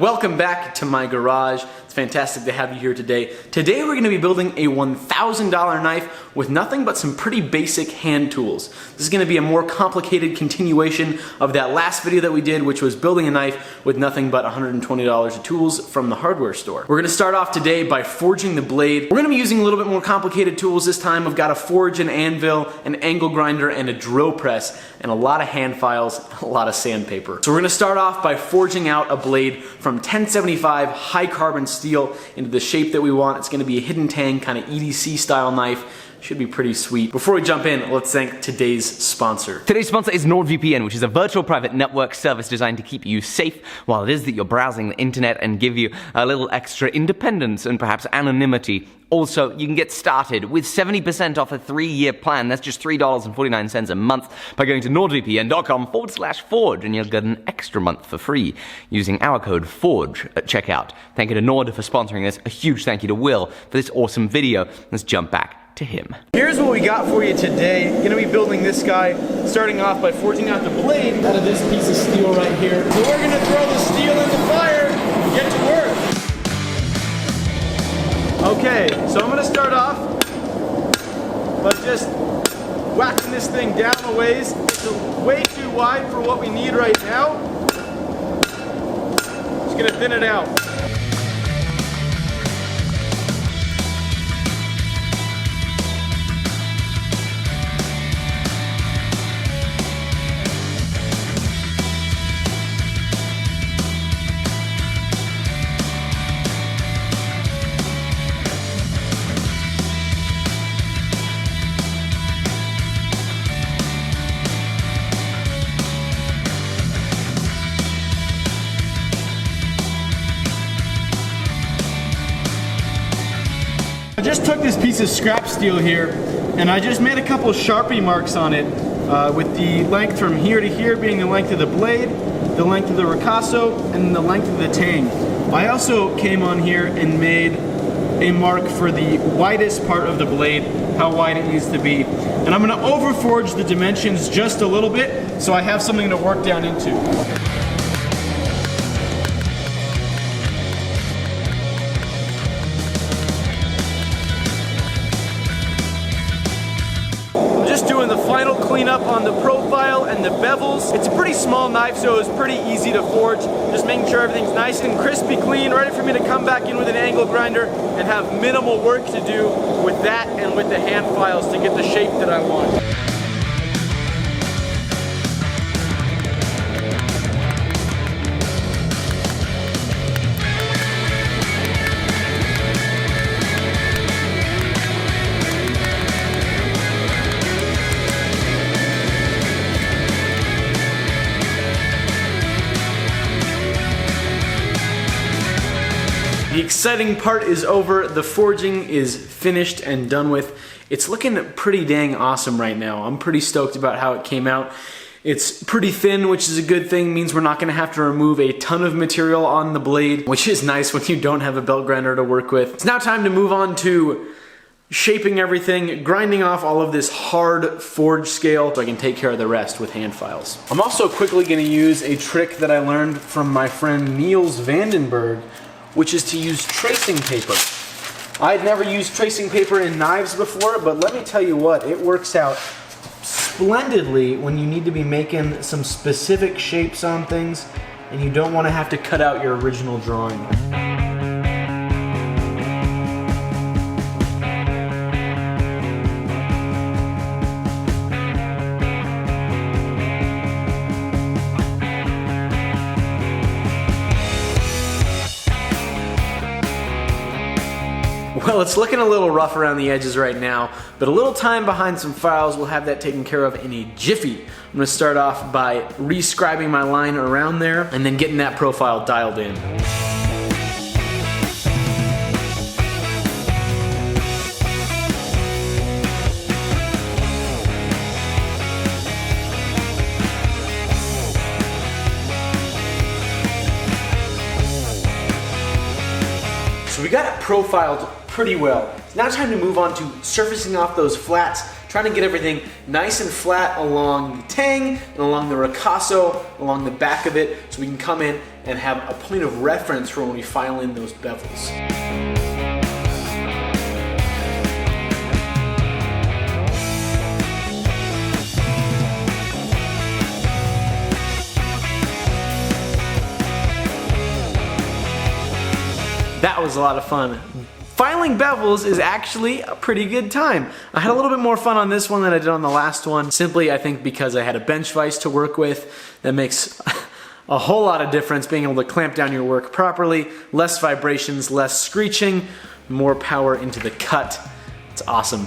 Welcome back to my garage. It's fantastic to have you here today. Today we're going to be building a $1,000 knife with nothing but some pretty basic hand tools. This is going to be a more complicated continuation of that last video that we did, which was building a knife with nothing but $120 of tools from the hardware store. We're going to start off today by forging the blade. We're going to be using a little bit more complicated tools this time. I've got a forge, an anvil, an angle grinder, and a drill press, and a lot of hand files, a lot of sandpaper. So we're going to start off by forging out a blade from 1075 high carbon steel into the shape that we want. It's going to be a hidden tang kind of EDC style knife. Should be pretty sweet. Before we jump in, let's thank today's sponsor. Today's sponsor is NordVPN, which is a virtual private network service designed to keep you safe while it is that you're browsing the internet and give you a little extra independence and perhaps anonymity. Also, you can get started with 70% off a 3-year plan. That's just $3.49 a month by going to nordvpn.com/forge, and you'll get an extra month for free using our code FORGE at checkout. Thank you to Nord for sponsoring this. A huge thank you to Will for this awesome video. Let's jump back to him. Here's what we got for you today. Gonna be building this guy, starting off by forging out the blade out of this piece of steel right here. So we're gonna throw the steel in the fire and get to work. Okay, so I'm gonna start off by just whacking this thing down a ways. It's way too wide for what we need right now. Just gonna thin it out. I just took this piece of scrap steel here and I just made a couple Sharpie marks on it with the length from here to here being the length of the blade, the length of the ricasso, and the length of the tang. I also came on here and made a mark for the widest part of the blade, how wide it needs to be. And I'm going to overforge the dimensions just a little bit so I have something to work down into. Doing the final cleanup on the profile and the bevels. It's a pretty small knife, so it was pretty easy to forge. Just making sure everything's nice and crispy clean, ready for me to come back in with an angle grinder and have minimal work to do with that and with the hand files to get the shape that I want. The exciting part is over. The forging is finished and done with. It's looking pretty dang awesome right now. I'm pretty stoked about how it came out. It's pretty thin, which is a good thing. It means we're not gonna have to remove a ton of material on the blade, which is nice when you don't have a belt grinder to work with. It's now time to move on to shaping everything, grinding off all of this hard forge scale so I can take care of the rest with hand files. I'm also quickly gonna use a trick that I learned from my friend Niels Vandenberg, which is to use tracing paper. I'd never used tracing paper in knives before, but let me tell you what, it works out splendidly when you need to be making some specific shapes on things and you don't want to have to cut out your original drawing. Well, it's looking a little rough around the edges right now, but a little time behind some files will have that taken care of in a jiffy. I'm going to start off by re-scribing my line around there and then getting that profile dialed in. So we got it profiled pretty well. It's now time to move on to surfacing off those flats trying to get everything nice and flat along the tang and along the ricasso, along the back of it, so we can come in and have a point of reference for when we file in those bevels. That was a lot of fun. Filing bevels is actually a pretty good time. I had a little bit more fun on this one than I did on the last one. Simply, I think because I had a bench vise to work with, that makes a whole lot of difference, being able to clamp down your work properly, less vibrations, less screeching, more power into the cut. It's awesome.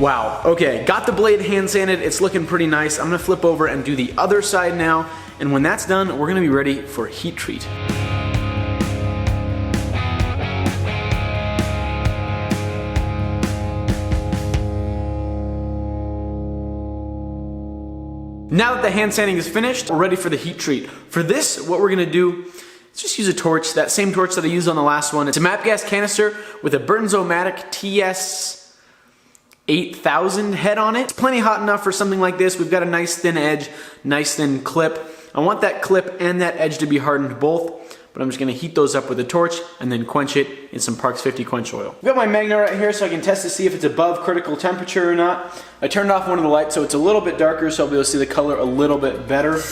Wow, okay, got the blade hand sanded, it's looking pretty nice. I'm gonna flip over and do the other side now, and when that's done, we're gonna be ready for heat treat. Now that the hand sanding is finished, we're ready for the heat treat. For this, what we're gonna do, let's just use a torch, that same torch that I used on the last one. It's a MAP gas canister with a Burnzomatic TS 8000 head on it. It's plenty hot enough for something like this. We've got a nice thin edge, nice thin clip. I want that clip and that edge to be hardened both, but I'm just gonna heat those up with a torch and then quench it in some Parks 50 quench oil. I've got my magnet right here so I can test to see if it's above critical temperature or not. I turned off one of the lights so it's a little bit darker, so I'll be able to see the color a little bit better.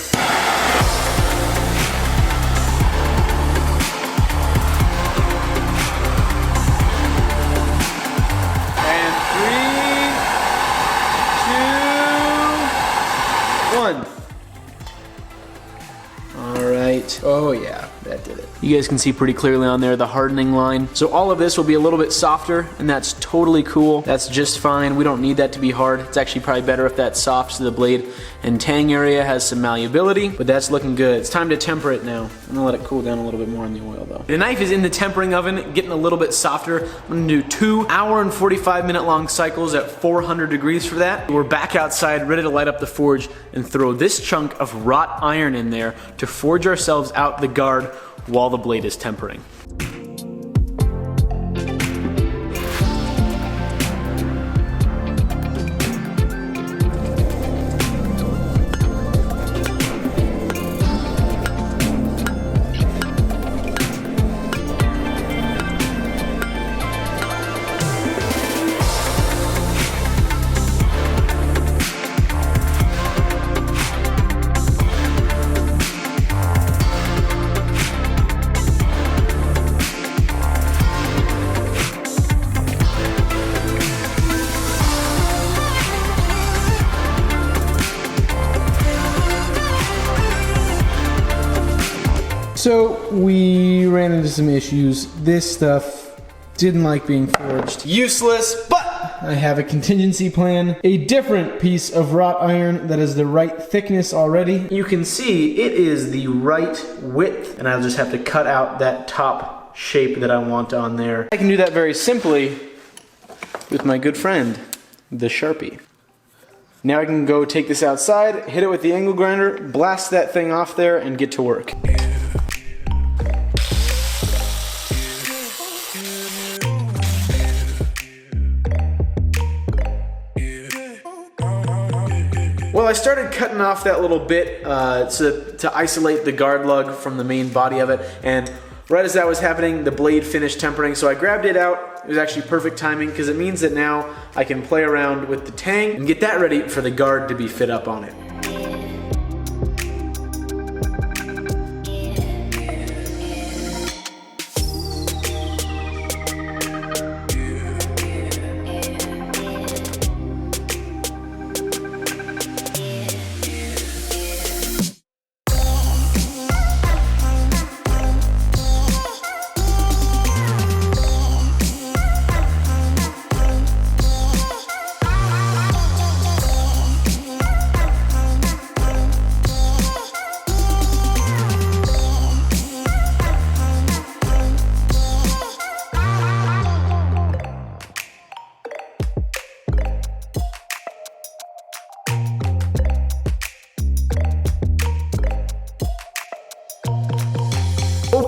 Alright, oh yeah, that did it. You guys can see pretty clearly on there the hardening line. So all of this will be a little bit softer, and that's totally cool. That's just fine. We don't need that to be hard. It's actually probably better if that's soft so the blade and tang area has some malleability, but that's looking good. It's time to temper it now. I'm gonna let it cool down a little bit more in the oil though. The knife is in the tempering oven, getting a little bit softer. I'm gonna do 2 hour and 45 minute long cycles at 400 degrees for that. We're back outside, ready to light up the forge and throw this chunk of wrought iron in there to forge ourselves out the guard while the blade is tempering. So we ran into some issues. This stuff didn't like being forged. Useless, but I have a contingency plan. A different piece of wrought iron that is the right thickness already. you can see it is the right width, and I'll just have to cut out that top shape that I want on there. I can do that very simply with my good friend, the Sharpie. Now I can go take this outside, hit it with the angle grinder, blast that thing off there, and get to work. Well, I started cutting off that little bit to isolate the guard lug from the main body of it, and right as that was happening, the blade finished tempering, so I grabbed it out. It was actually perfect timing because it means that now I can play around with the tang and get that ready for the guard to be fit up on it.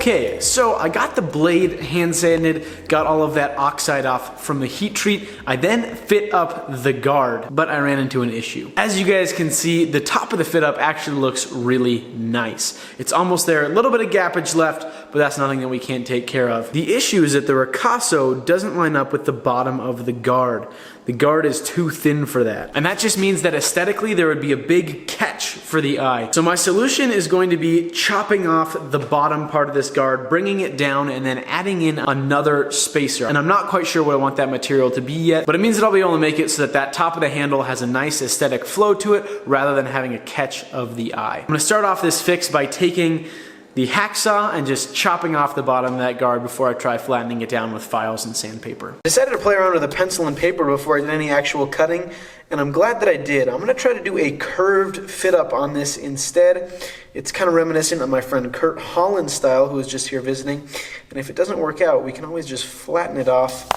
Okay, so I got the blade hand sanded, got all of that oxide off from the heat treat. I then fit up the guard, but I ran into an issue. As you guys can see, the top of the fit up actually looks really nice. It's almost there, a little bit of gappage left, but that's nothing that we can't take care of. The issue is that the ricasso doesn't line up with the bottom of the guard. The guard is too thin for that. And that just means that aesthetically there would be a big catch for the eye. So my solution is going to be chopping off the bottom part of this guard, bringing it down, and then adding in another spacer. And I'm not quite sure what I want that material to be yet, but it means that I'll be able to make it so that that top of the handle has a nice aesthetic flow to it rather than having a catch of the eye. I'm gonna start off this fix by taking the hacksaw and just chopping off the bottom of that guard before I try flattening it down with files and sandpaper. I decided to play around with a pencil and paper before I did any actual cutting, and I'm glad that I did. I'm gonna try to do a curved fit up on this instead. It's kind of reminiscent of my friend Kurt Holland's style, who was just here visiting. And if it doesn't work out, we can always just flatten it off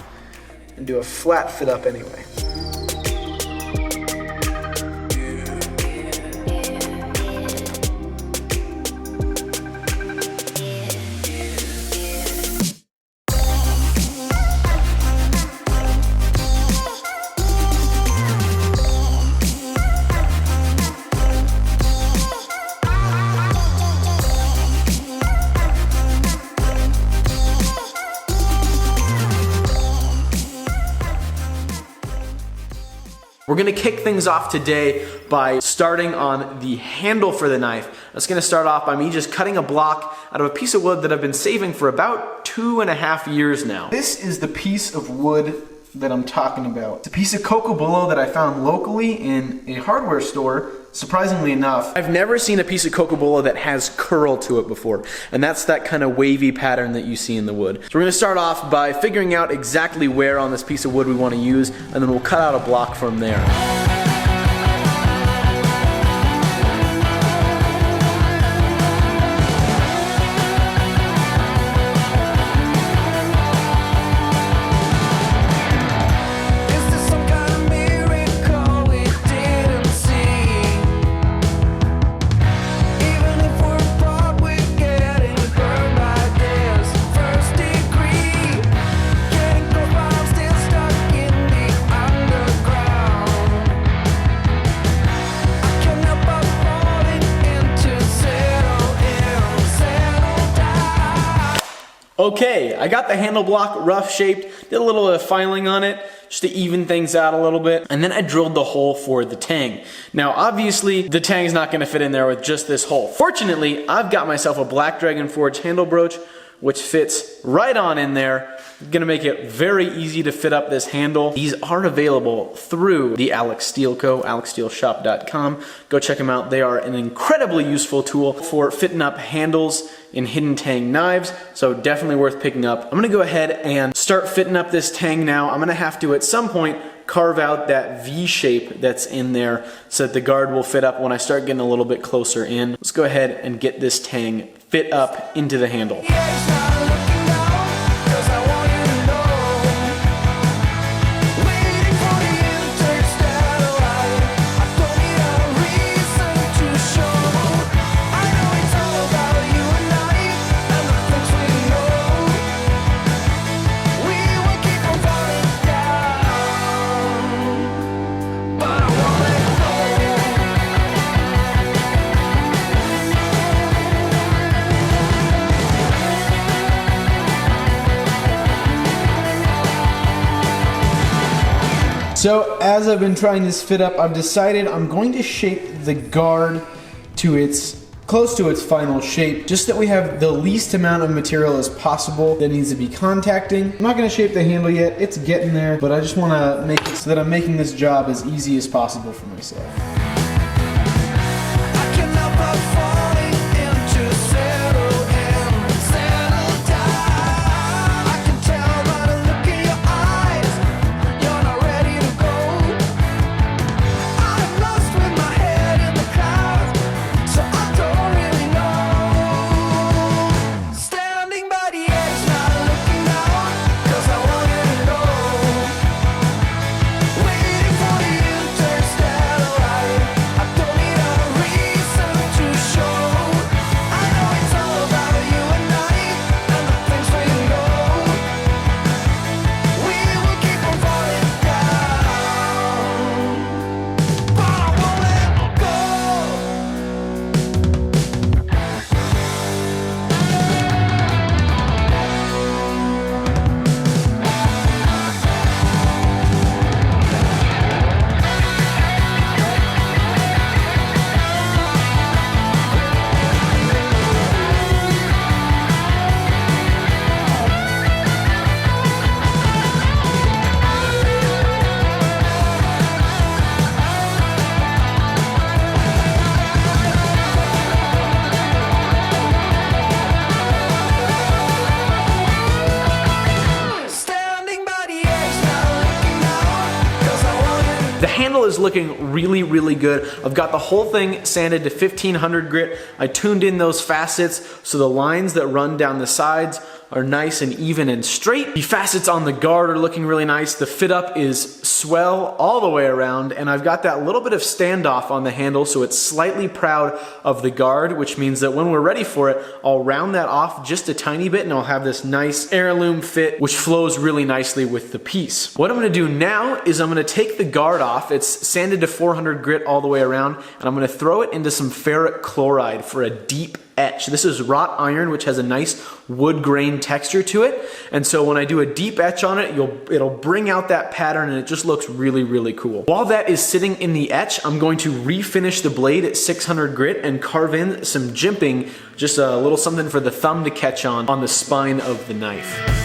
and do a flat fit up anyway. We're gonna kick things off today by starting on the handle for the knife. That's gonna start off by me just cutting a block out of a piece of wood that I've been saving for about 2.5 years now. This is the piece of wood that I'm talking about. It's a piece of cocobolo that I found locally in a hardware store, surprisingly enough. I've never seen a piece of cocobolo that has curl to it before, and that's that kind of wavy pattern that you see in the wood. So we're gonna start off by figuring out exactly where on this piece of wood we wanna use, and then we'll cut out a block from there. Okay, I got the handle block rough shaped, did a little bit of filing on it just to even things out a little bit, and then I drilled the hole for the tang. Now obviously the tang's not going to fit in there with just this hole. Fortunately, I've got myself a Black Dragon Forge handle broach which fits right on in there. Gonna make it very easy to fit up this handle. These are available through the Alec Steele Co., alecsteelshop.com. Go check them out. They are an incredibly useful tool for fitting up handles in hidden tang knives, so definitely worth picking up. I'm gonna go ahead and start fitting up this tang now. I'm gonna have to, at some point, carve out that V shape that's in there so that the guard will fit up when I start getting a little bit closer in. Let's go ahead and get this tang fit up into the handle. So as I've been trying this fit up, I've decided I'm going to shape the guard to close to its final shape, just that we have the least amount of material as possible that needs to be contacting. I'm not going to shape the handle yet, it's getting there, but I just want to make it so that I'm making this job as easy as possible for myself. The handle is looking really, really good. I've got the whole thing sanded to 1500 grit. I tuned in those facets so the lines that run down the sides are nice and even and straight. The facets on the guard are looking really nice. The fit up is swell all the way around, and I've got that little bit of standoff on the handle so it's slightly proud of the guard, which means that when we're ready for it, I'll round that off just a tiny bit and I'll have this nice heirloom fit which flows really nicely with the piece. What I'm gonna do now is I'm gonna take the guard off. It's sanded to 400 grit all the way around, and I'm gonna throw it into some ferric chloride for a deep etch. This is wrought iron, which has a nice wood grain texture to it, and so when I do a deep etch on it, it'll bring out that pattern and it just looks really, really cool. While that is sitting in the etch, I'm going to refinish the blade at 600 grit and carve in some jimping, just a little something for the thumb to catch on the spine of the knife.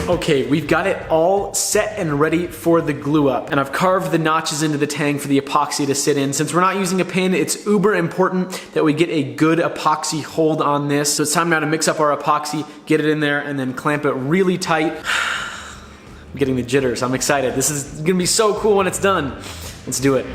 Okay, we've got it all set and ready for the glue up, and I've carved the notches into the tang for the epoxy to sit in. Since we're not using a pin, it's uber important that we get a good epoxy hold on this. So it's time now to mix up our epoxy, get it in there, and then clamp it really tight. I'm getting the jitters, I'm excited. This is gonna be so cool when it's done. Let's do it.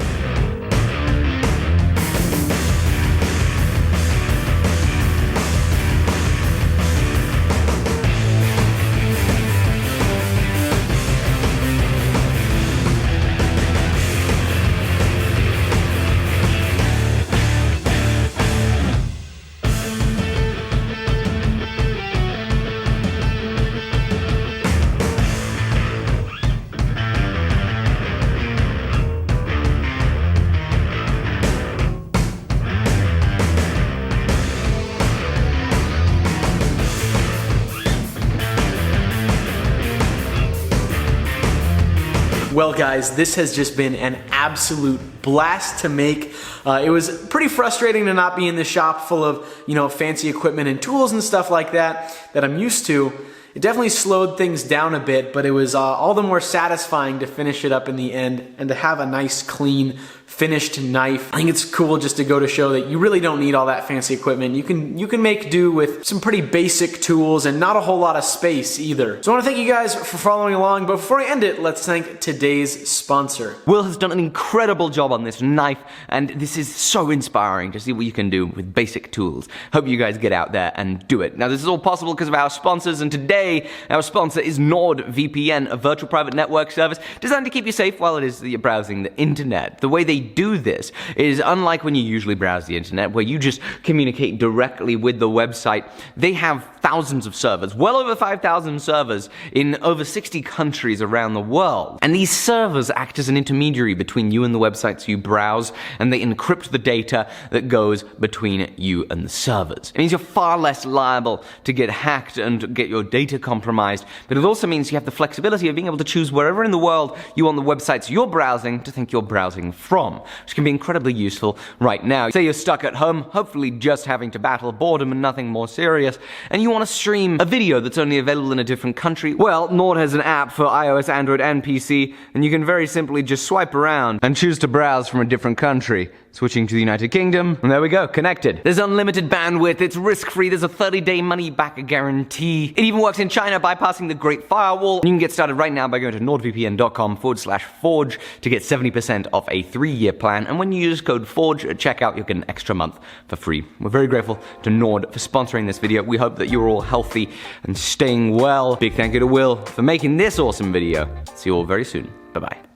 Well guys, this has just been an absolute blast to make. It was pretty frustrating to not be in the shop full of, fancy equipment and tools and stuff like that I'm used to. It definitely slowed things down a bit, but it was all the more satisfying to finish it up in the end and to have a nice, clean, finished knife. I think it's cool just to go to show that you really don't need all that fancy equipment. You can make do with some pretty basic tools and not a whole lot of space either. So I want to thank you guys for following along, but before I end it, let's thank today's sponsor. Will has done an incredible job on this knife, and this is so inspiring to see what you can do with basic tools. Hope you guys get out there and do it. Now this is all possible because of our sponsors, and today our sponsor is NordVPN, a virtual private network service designed to keep you safe while it is that you're browsing the internet. The way they do this is unlike when you usually browse the internet, where you just communicate directly with the website. They have thousands of servers, well over 5,000 servers in over 60 countries around the world. And these servers act as an intermediary between you and the websites you browse, and they encrypt the data that goes between you and the servers. It means you're far less liable to get hacked and get your data compromised, but it also means you have the flexibility of being able to choose wherever in the world you want the websites you're browsing to think you're browsing from, which can be incredibly useful right now. Say you're stuck at home, hopefully just having to battle boredom and nothing more serious, and you want to stream a video that's only available in a different country. Well, Nord has an app for iOS, Android, and PC, and you can very simply just swipe around and choose to browse from a different country. Switching to the United Kingdom, and there we go, connected. There's unlimited bandwidth, it's risk-free, there's a 30-day money-back guarantee. It even works in China, bypassing the Great Firewall. You can get started right now by going to nordvpn.com/forge to get 70% off a 3-year plan, and when you use code FORGE at checkout, you'll get an extra month for free. We're very grateful to Nord for sponsoring this video. We hope that you're all healthy and staying well. Big thank you to Will for making this awesome video. See you all very soon. Bye-bye.